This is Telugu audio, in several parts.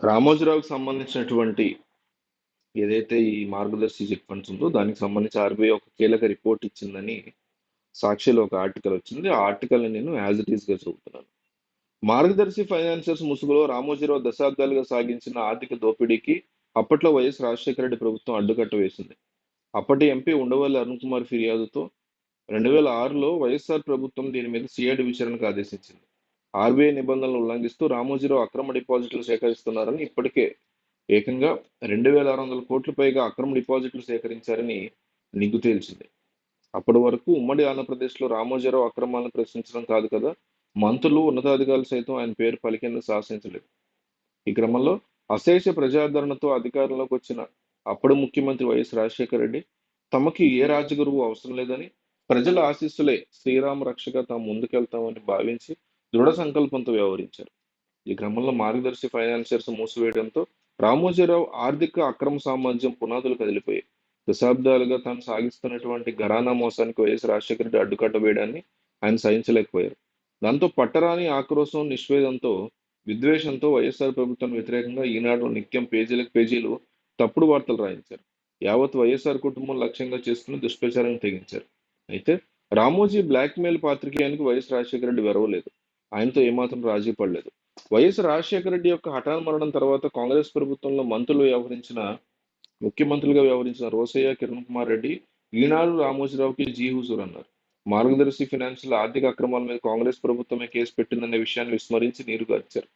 రామోజీరావుకి సంబంధించినటువంటి ఏదైతే ఈ మార్గదర్శి చిట్ ఫండ్స్ ఉందో దానికి సంబంధించి ఆర్బీఐ ఒక కీలక రిపోర్ట్ ఇచ్చిందని సాక్షిలో ఒక ఆర్టికల్ వచ్చింది. ఆ ఆర్టికల్ని నేను యాజ్ ఇట్ ఈస్ గా చదువుతున్నాను. మార్గదర్శి ఫైనాన్షియర్స్ ముసుగులో రామోజీరావు దశాబ్దాలుగా సాగించిన ఆర్థిక దోపిడీకి అప్పట్లో వైఎస్ రాజశేఖర రెడ్డి ప్రభుత్వం అడ్డుకట్ట వేసింది. అప్పటి ఎంపీ ఉండవల్లి అరుణ్ కుమార్ ఫిర్యాదుతో 2006లో వైఎస్ఆర్ ప్రభుత్వం దీని మీద సిఐడి విచారణకు ఆదేశించింది. ఆర్బీఐ నిబంధనలు ఉల్లంఘిస్తూ రామోజీరావు అక్రమ డిపాజిట్లు సేకరిస్తున్నారని ఇప్పటికే ఏకంగా 2,600 కోట్ల పైగా అక్రమ డిపాజిట్లు సేకరించారని నిగ్గు తేల్చింది. అప్పటి వరకు ఉమ్మడి ఆంధ్రప్రదేశ్లో రామోజీరావు అక్రమాలను ప్రశ్నించడం కాదు కదా, మంత్రులు ఉన్నతాధికారులు సైతం ఆయన పేరు పలికేందుకు సాహసించలేదు. ఈ క్రమంలో అశేష ప్రజాదరణతో అధికారంలోకి వచ్చిన అప్పుడు ముఖ్యమంత్రి వైఎస్ రాజశేఖర రెడ్డి తమకి ఏ రాజగురువు అవసరం లేదని, ప్రజల ఆశీస్సులే శ్రీరామ రక్షగా తాము ముందుకెళ్తామని భావించి దృఢ సంకల్పంతో వ్యవహరించారు. ఈ క్రమంలో మార్గదర్శి ఫైనాన్షియర్స్ మూసివేయడంతో రామోజీరావు ఆర్థిక అక్రమ సామ్రాజ్యం పునాదులు కదిలిపోయాయి. దశాబ్దాలుగా తాను సాగిస్తున్నటువంటి ఘరానా మోసానికి వైఎస్ రాజశేఖర రెడ్డి అడ్డుకట్ట వేయడాన్ని ఆయన సహించలేకపోయారు. దాంతో పట్టరాని ఆక్రోశం, నిషేధంతో, విద్వేషంతో వైఎస్ఆర్ ప్రభుత్వానికి వ్యతిరేకంగా ఈనాడు నిత్యం పేజీలకు పేజీలు తప్పుడు వార్తలు రాయించారు. యావత్ వైఎస్ఆర్ కుటుంబం లక్ష్యంగా చేసుకుని దుష్ప్రచారం తెగించారు. అయితే రామోజీ బ్లాక్మెయిల్ పాత్రికేయానికి వైఎస్ రాజశేఖర రెడ్డి వెరవలేదు. ఆయనతో ఏమాత్రం రాజీ పడలేదు. వైఎస్ రాజశేఖర రెడ్డి యొక్క హఠాన్ మరణం తర్వాత కాంగ్రెస్ ప్రభుత్వంలో ముఖ్యమంత్రులుగా వ్యవహరించిన రోసయ్య, కిరణ్ కుమార్ రెడ్డి ఈనాడు రామోజీరావుకి జీ హుజూర్ అన్నారు. మార్గదర్శి ఫైనాన్షియల్ ఆర్థిక అక్రమాల మీద కాంగ్రెస్ ప్రభుత్వమే కేసు పెట్టిందనే విషయాన్ని విస్మరించి నీరుగార్చారు.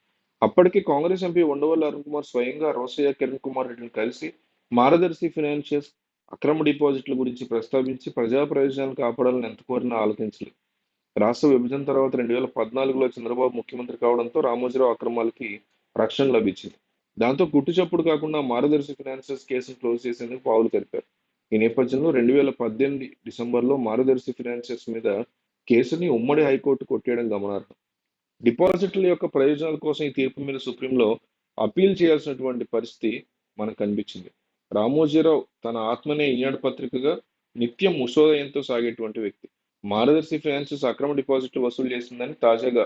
అప్పటికి కాంగ్రెస్ ఎంపీ ఉండవల్లి అరుణ్ కుమార్ స్వయంగా రోసయ్య, కిరణ్ కుమార్ రెడ్డిని కలిసి మార్గదర్శి ఫైనాన్షియల్స్ అక్రమ డిపాజిట్ల గురించి ప్రస్తావించి ప్రజా ప్రయోజనాలు కాపాడాలని ఎంత కోరినా ఆలోచించలేదు. రాష్ట్ర విభజన తర్వాత 2014లో చంద్రబాబు ముఖ్యమంత్రి కావడంతో రామోజీరావు అక్రమాలకి రక్షణ లభించింది. దాంతో గుట్టు చప్పుడు కాకుండా మార్గదర్శి ఫైనాన్షియల్స్ కేసును క్లోజ్ చేసేందుకు పావులు కదిపారు. ఈ నేపథ్యంలో 2018 డిసెంబర్లో మార్గదర్శి ఫైనాన్షియల్స్ మీద కేసుని ఉమ్మడి హైకోర్టు కొట్టేయడం గమనార్హం. డిపాజిట్ల యొక్క ప్రయోజనాల కోసం ఈ తీర్పు మీద సుప్రీంలో అప్పీల్ చేయాల్సినటువంటి పరిస్థితి మనకు కనిపించింది. రామోజీరావు తన ఆత్మనే ఈనాడు పత్రికగా నిత్యం ఉషోదయంతో సాగేటువంటి వ్యక్తి. మార్గదర్శి ఫైనాన్షియల్స్ అక్రమ డిపాజిట్లు వసూలు చేసిందని తాజాగా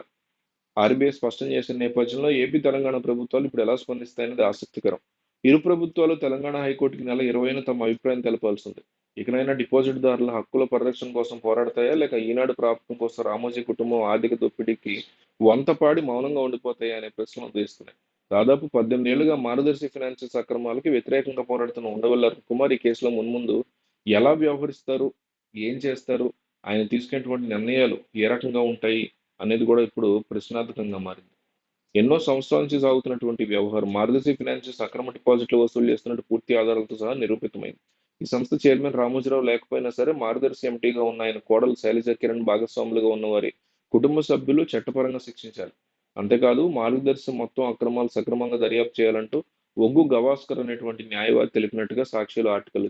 ఆర్బీఐ స్పష్టం చేసిన నేపథ్యంలో ఏపీ, తెలంగాణ ప్రభుత్వాలు ఇప్పుడు ఎలా స్పందిస్తాయనేది ఆసక్తికరం. ఇరు ప్రభుత్వాలు తెలంగాణ హైకోర్టుకి నెల 20న తమ అభిప్రాయం తెలపాల్సి ఉంది. ఇకనైనా డిపాజిట్దారుల హక్కుల పరిరక్షణ కోసం పోరాడతాయా, లేక ఈనాడు ప్రాప్తం కోసం రామోజీ కుటుంబం ఆర్థిక దోపిడీకి వంతపాడి మౌనంగా ఉండిపోతాయా అనే ప్రశ్నలు ఉదయిస్తున్నాయి. దాదాపు 18 ఏళ్లుగా మార్గదర్శి ఫైనాన్షియల్స్ అక్రమాలకి వ్యతిరేకంగా పోరాడుతున్న ఉండవల్లి అరుణ్ కుమార్ ఈ కేసులో మున్ముందు ఎలా వ్యవహరిస్తారు, ఏం చేస్తారు, ఆయన తీసుకునేటువంటి నిర్ణయాలు ఏ రకంగా ఉంటాయి అనేది కూడా ఇప్పుడు ప్రశ్నార్థకంగా మారింది. ఎన్నో సంవత్సరాల నుంచి సాగుతున్నటువంటి వ్యవహారం మార్గదర్శి ఫైనాన్షియల్స్ అక్రమ డిపాజిట్లు వసూలు చేస్తున్నట్టు పూర్తి ఆధారాలతో సహా నిరూపితమైంది. ఈ సంస్థ చైర్మన్ రామోజీరావు లేకపోయినా సరే మార్గదర్శి ఎంటీగా ఉన్న ఆయన కోడలు శైలజ కిరణ్ భాగస్వాములుగా ఉన్న వారి కుటుంబ సభ్యులు చట్టపరంగా శిక్షించాలి. అంతేకాదు మార్గదర్శి మొత్తం అక్రమాలు సక్రమంగా దర్యాప్తు చేయాలంటూ ఒగ్గు గవాస్కర్ అనేటువంటి న్యాయవాది తెలిపినట్టుగా సాక్షిలో ఆర్టికల్